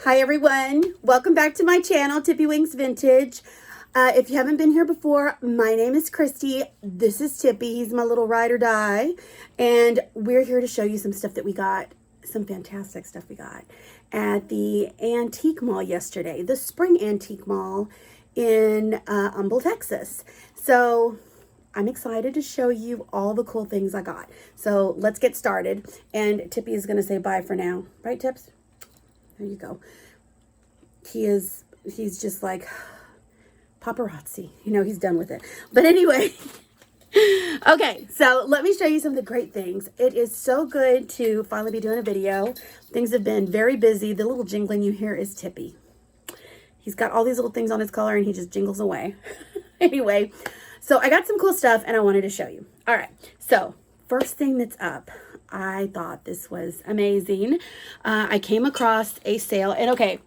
Hi everyone, welcome back to my channel, Tippy Wings Vintage. If you haven't been here before, my name is Christy. This is Tippy, he's my little ride or die. And we're here to show you some stuff that we got, some fantastic stuff we got at the Antique Mall yesterday, the Spring Antique Mall in Humble, Texas. So I'm excited to show you all the cool things I got. So let's get started. And Tippy is gonna say bye for now. Right, Tips? There you go. He's just like paparazzi. You know, he's done with it. But anyway, okay, so let me show you some of the great things. It is so good to finally be doing a video. Things have been very busy. The little jingling you hear is Tippy. He's got all these little things on his collar and he just jingles away. Anyway, so I got some cool stuff and I wanted to show you. All right, so first thing that's up. I thought this was amazing. I came across a sale and okay,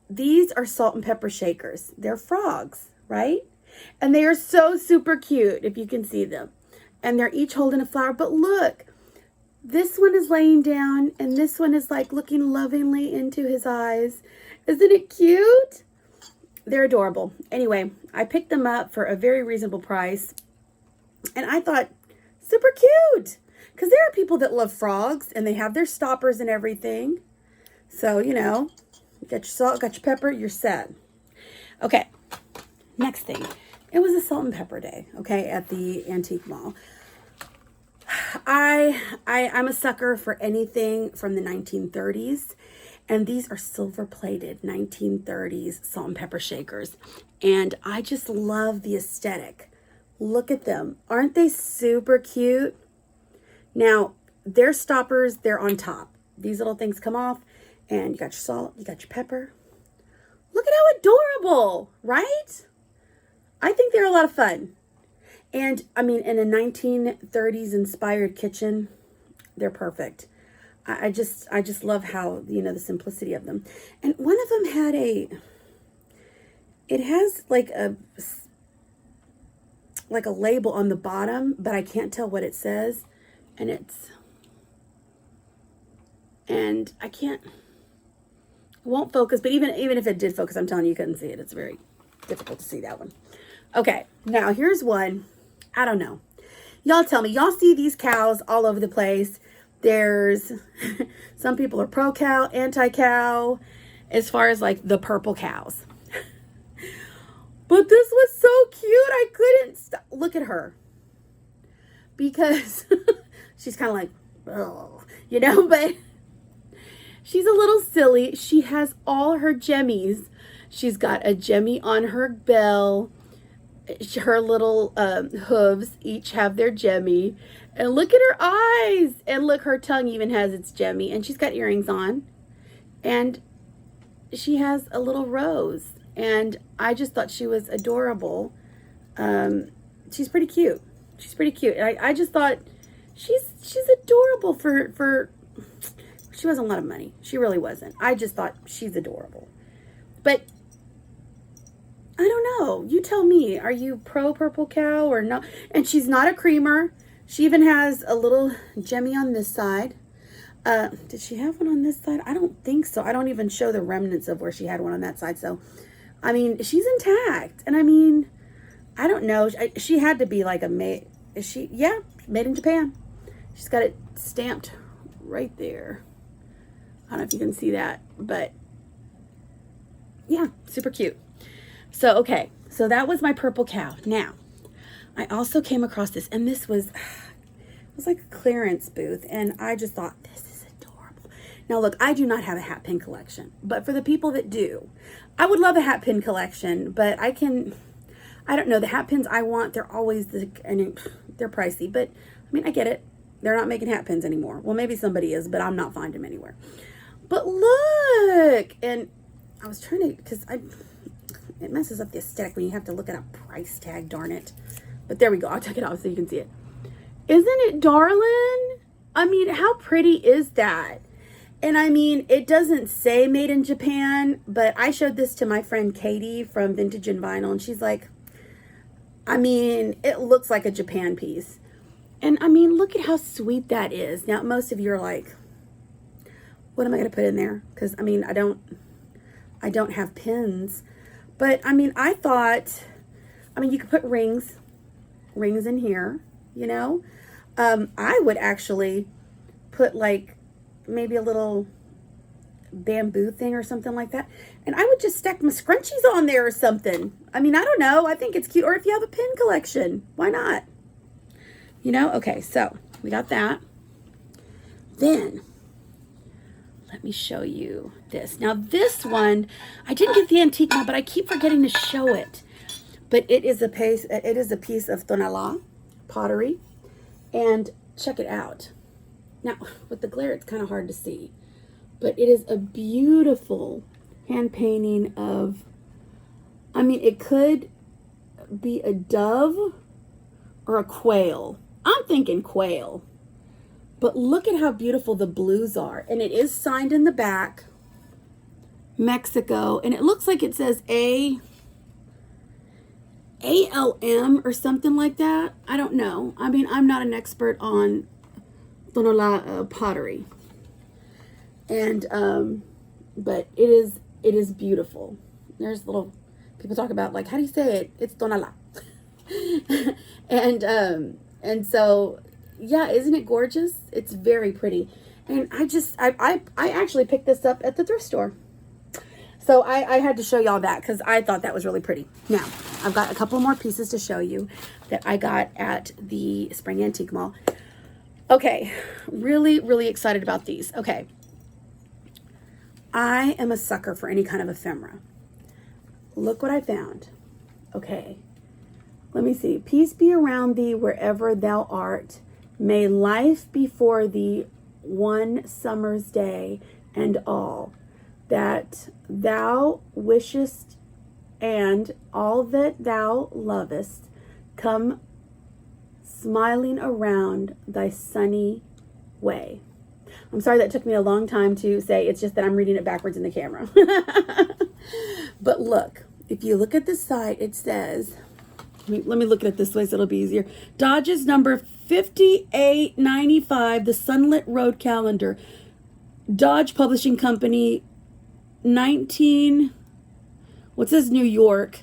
these are salt and pepper shakers. They're frogs, right? And they are so super cute if you can see them. And they're each holding a flower, but look, this one is laying down and this one is like looking lovingly into his eyes. Isn't it cute? They're adorable. Anyway, I picked them up for a very reasonable price. And I thought, super cute. Because there are people that love frogs and they have their stoppers and everything. So, you know, you got your salt, got your pepper, you're set. Okay, next thing. It was a salt and pepper day, okay, at the Antique Mall. I'm a sucker for anything from the 1930s. And these are silver-plated 1930s salt and pepper shakers. And I just love the aesthetic. Look at them. Aren't they super cute? Now, their stoppers, they're on top. These little things come off and you got your salt, you got your pepper. Look at how adorable, right? I think they're a lot of fun. And I mean, in a 1930s inspired kitchen, they're perfect. I just love how, you know, the simplicity of them. And one of them had it has like a label on the bottom, but I can't tell what it says. And I can't, it won't focus, but even if it did focus, I'm telling you, you couldn't see it. It's very difficult to see that one. Okay, now here's one. I don't know. Y'all tell me, y'all see these cows all over the place. There's, some people are pro-cow, anti-cow, as far as like the purple cows. But this was so cute. I couldn't stop. Look at her. Because she's kind of like, oh, you know, but she's a little silly. She has all her jemmies. She's got a jemmy on her bell. Her little hooves each have their jemmy. And look at her eyes. And look, her tongue even has its jemmy. And she's got earrings on. And she has a little rose. And I just thought she was adorable. She's pretty cute. She's pretty cute. I just thought she's adorable for she wasn't a lot of money. She really wasn't. I just thought she's adorable. But I don't know. You tell me. Are you pro purple cow or no? And she's not a creamer. She even has a little jemmy on this side. Did she have one on this side? I don't think so. I don't even show the remnants of where she had one on that side. So I mean, she's intact. And I mean, I don't know. She had to be like a made. Is she? Yeah, made in Japan. She's got it stamped right there. I don't know if you can see that, but yeah, super cute. So, okay. So that was my purple cow. Now, I also came across this, and this was, it was like a clearance booth. And I just thought, this is adorable. Now, look, I do not have a hat pin collection, but for the people that do, I would love a hat pin collection, but I don't know, the hat pins I want, they're always, they're pricey, but I mean, I get it. They're not making hat pins anymore. Well, maybe somebody is, but I'm not finding them anywhere. But look, and I was trying to, because it messes up the aesthetic when you have to look at a price tag, darn it. But there we go, I'll take it off so you can see it. Isn't it darling? I mean, how pretty is that? And I mean, it doesn't say made in Japan, but I showed this to my friend Katie from Vintage and Vinyl, and she's like, I mean, it looks like a Japan piece. And I mean, look at how sweet that is. Now, most of you are like, What am I going to put in there? Because, I mean, I don't have pins. But, I mean, I thought, I mean, you could put rings in here, you know. I would actually put, like, maybe a little bamboo thing or something like that. And I would just stack my scrunchies on there or something. I mean, I don't know. I think it's cute. Or if you have a pin collection, why not? You know? Okay, so we got that. Then, let me show you this. Now, this one, I didn't get the antique mall, but I keep forgetting to show it. But it is a piece of Tonalá pottery. And check it out. Now, with the glare, it's kind of hard to see. But it is a beautiful hand painting of, I mean, it could be a dove or a quail. I'm thinking quail. But look at how beautiful the blues are. And it is signed in the back, Mexico. And it looks like it says ALM or something like that. I don't know. I mean, I'm not an expert on Tonalá pottery. And, but it is beautiful. There's little, people talk about, like, how do you say it? It's Tonalá. And so, yeah, isn't it gorgeous? It's very pretty. And I actually picked this up at the thrift store. So I had to show y'all that because I thought that was really pretty. Now, I've got a couple more pieces to show you that I got at the Spring Antique Mall. Okay, really, really excited about these. Okay. I am a sucker for any kind of ephemera. Look what I found. Okay. Let me see. Peace be around thee wherever thou art. May life be for thee one summer's day and all that thou wishest and all that thou lovest come smiling around thy sunny way. I'm sorry that took me a long time to say. It's just that I'm reading it backwards in the camera. But look, if you look at the side, it says, let me look at it this way so it'll be easier. Dodge's number 5895, the Sunlit Road Calendar. Dodge Publishing Company, 19, what says New York?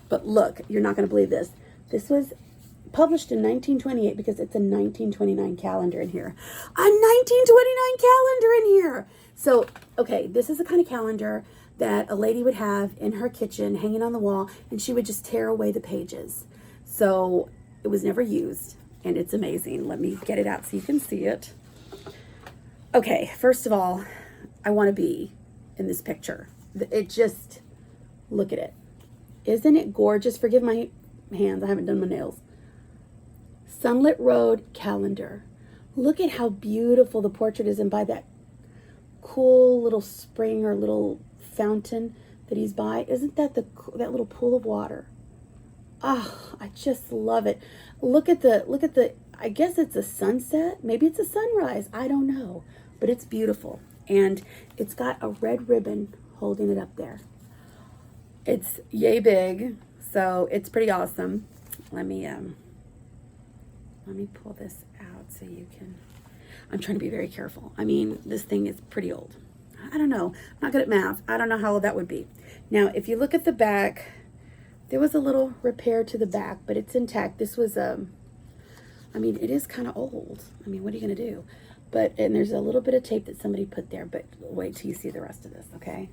But look, you're not going to believe this. This was published in 1928 because it's a 1929 calendar in here. A 1929 calendar in here. So, okay, this is the kind of calendar that a lady would have in her kitchen hanging on the wall, and she would just tear away the pages. So it was never used, and it's amazing. Let me get it out so you can see it. Okay, first of all, I want to be in this picture. It just, look at it. Isn't it gorgeous? Forgive my hands, I haven't done my nails. Sunlit Road Calendar. Look at how beautiful the portrait is, and by that cool little spring or little fountain that he's by. Isn't that that little pool of water? Ah, I just love it. Look at the, I guess it's a sunset. Maybe it's a sunrise. I don't know, but it's beautiful. And it's got a red ribbon holding it up there. It's yay big, so it's pretty awesome. Let me pull this out so you can, I'm trying to be very careful. I mean, this thing is pretty old. I don't know. I'm not good at math. I don't know how old that would be. Now, if you look at the back, there was a little repair to the back, but it's intact. This was, I mean, it is kind of old. I mean, what are you going to do? But, and there's a little bit of tape that somebody put there, but wait till you see the rest of this, okay?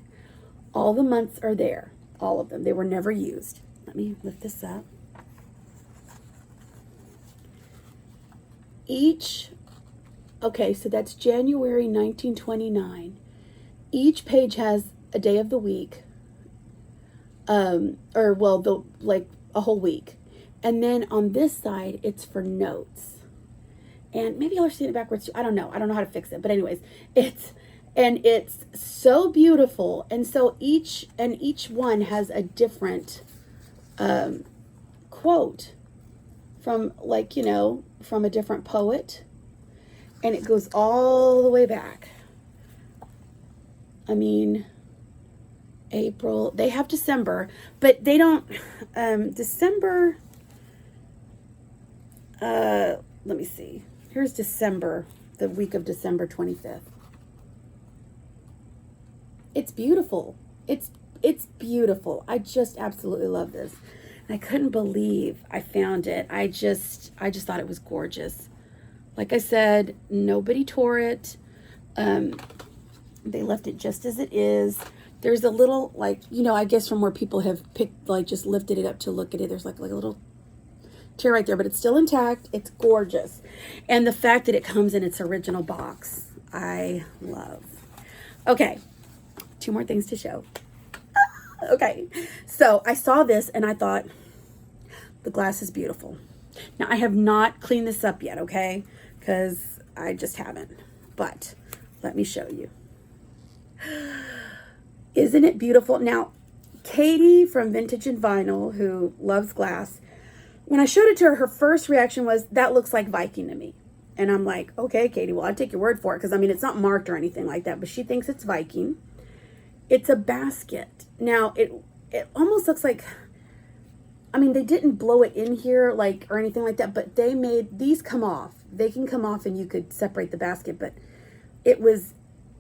All the months are there. All of them. They were never used. Let me lift this up. Each, okay, so that's January 1929. Each page has a day of the week, or well, like a whole week. And then on this side, it's for notes. And maybe y'all are seeing it backwards too. I don't know. I don't know how to fix it. But anyways, it's so beautiful. And so each one has a different quote from, like, you know, from a different poet. And it goes all the way back. I mean, April, they have December, but they don't, December, let me see. Here's December, the week of December 25th. It's beautiful. It's beautiful. I just absolutely love this. And I couldn't believe I found it. I just thought it was gorgeous. Like I said, nobody tore it. They left it just as it is. There's a little, like, you know, I guess from where people have picked, like, just lifted it up to look at it, there's like a little tear right there, but it's still intact. It's gorgeous. And the fact that it comes in its original box, I love. Okay, 2 more things to show. Okay, so I saw this and I thought, the glass is beautiful. Now, I have not cleaned this up yet, okay? Because I just haven't. But let me show you. Isn't it beautiful? Now, Katie from Vintage and Vinyl, who loves glass, when I showed it to her, her first reaction was, that looks like Viking to me. And I'm like, okay, Katie, well, I'll take your word for it. Because, I mean, it's not marked or anything like that. But she thinks it's Viking. It's a basket. Now, it almost looks like, I mean, they didn't blow it in here, like, or anything like that. But they made, these come off. They can come off and you could separate the basket. But it was,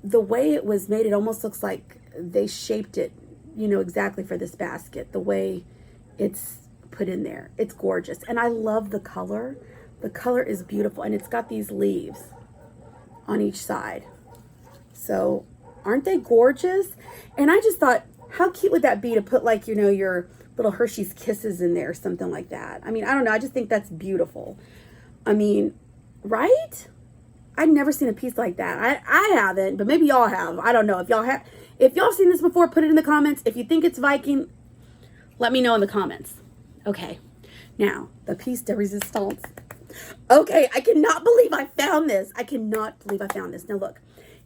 the way it was made, it almost looks like they shaped it, you know, exactly for this basket. The way it's put in there. It's gorgeous. And I love the color. The color is beautiful. And it's got these leaves on each side. So aren't they gorgeous? And I just thought, how cute would that be to put, like, you know, your little Hershey's Kisses in there, something like that. I mean, I don't know. I just think that's beautiful. I mean, right? I've never seen a piece like that. I haven't, but maybe y'all have. I don't know. If y'all have, if y'all seen this before, put it in the comments. If you think it's Viking, let me know in the comments. Okay. Now, the piece de resistance. Okay, I cannot believe I found this. I cannot believe I found this. Now look,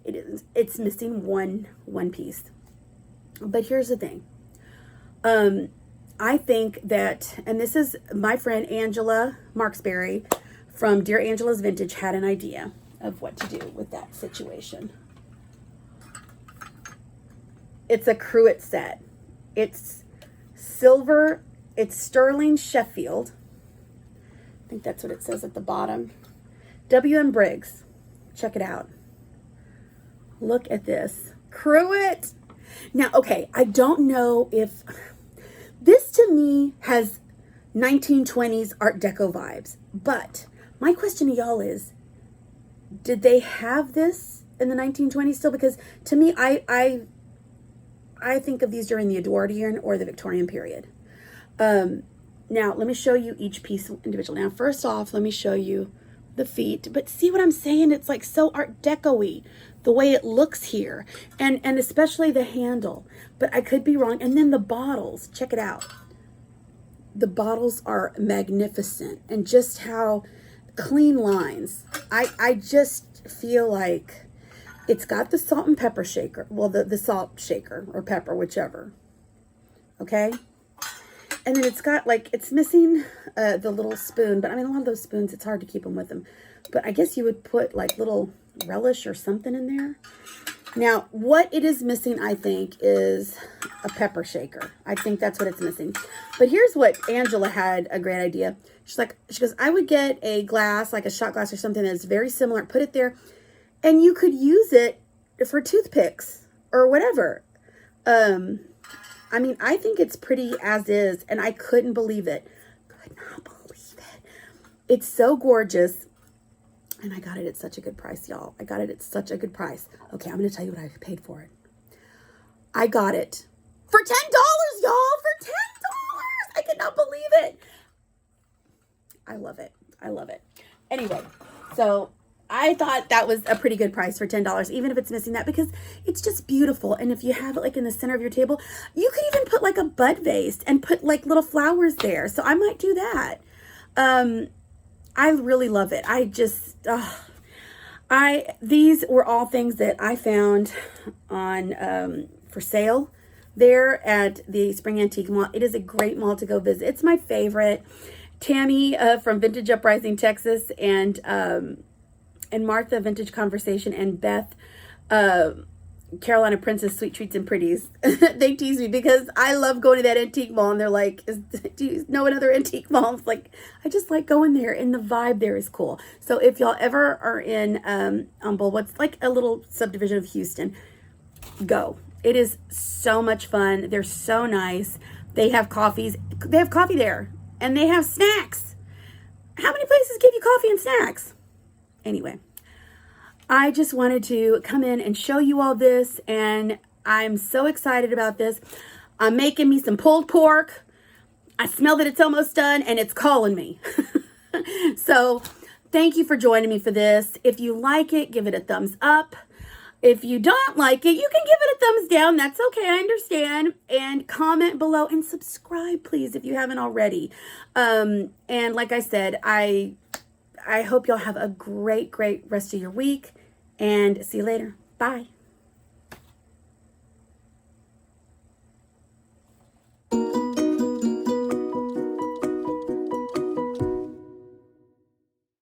it's missing one piece. But here's the thing. I think that, and this is my friend Angela Marksberry from Dear Angela's Vintage had an idea of what to do with that situation. It's a cruet set. It's silver. It's sterling Sheffield. I think that's what it says at the bottom. W.M. Briggs. Check it out. Look at this. Cruet. Now, okay, I don't know if... This to me has 1920s Art Deco vibes. But my question to y'all is, did they have this in the 1920s still? Because to me, I think of these during the Edwardian or the Victorian period. Now, let me show you each piece individually. Now, first off, let me show you the feet. But see what I'm saying? It's like so Art Deco-y, the way it looks here. And especially the handle. But I could be wrong. And then the bottles. Check it out. The bottles are magnificent. And just how clean lines. I just feel like it's got the salt and pepper shaker. Well, the salt shaker or pepper, whichever. Okay? And then it's got, like, it's missing the little spoon. But, I mean, a lot of those spoons, it's hard to keep them with them. But I guess you would put, like, little relish or something in there. Now, what it is missing, I think, is a pepper shaker. I think that's what it's missing. But here's what Angela had a great idea. She's like, she goes, I would get a glass, like a shot glass or something that's very similar, put it there, and you could use it for toothpicks or whatever. I mean, I think it's pretty as is, and I couldn't believe it. Could not believe it. It's so gorgeous, and I got it at such a good price, y'all. I got it at such a good price. Okay, I'm going to tell you what I paid for it. I got it for $10, y'all, for $10. I could not believe it. I love it. I love it. Anyway, so I thought that was a pretty good price for $10, even if it's missing that, because it's just beautiful. And if you have it like in the center of your table, you could even put like a bud vase and put like little flowers there. So I might do that. I really love it. I just, these were all things that I found on, for sale there at the Spring Antique Mall. It is a great mall to go visit. It's my favorite. Tammy, from Vintage Uprising, Texas, and Martha, Vintage Conversation, and Beth, Carolina Princess, Sweet Treats and Pretties. They tease me because I love going to that antique mall, and they're like, do you know another antique mall? It's like, I just like going there, and the vibe there is cool. So if y'all ever are in Humble, what's like a little subdivision of Houston, go. It is so much fun. They're so nice. They have coffees. They have coffee there. And they have snacks. How many places give you coffee and snacks? Anyway, I just wanted to come in and show you all this. And I'm so excited about this. I'm making me some pulled pork. I smell that it's almost done and it's calling me. So thank you for joining me for this. If you like it, give it a thumbs up. If you don't like it, you can give it a thumbs down. That's okay. I understand. And comment below and subscribe, please, if you haven't already. And like I said, I hope y'all have a great rest of your week. And see you later. Bye.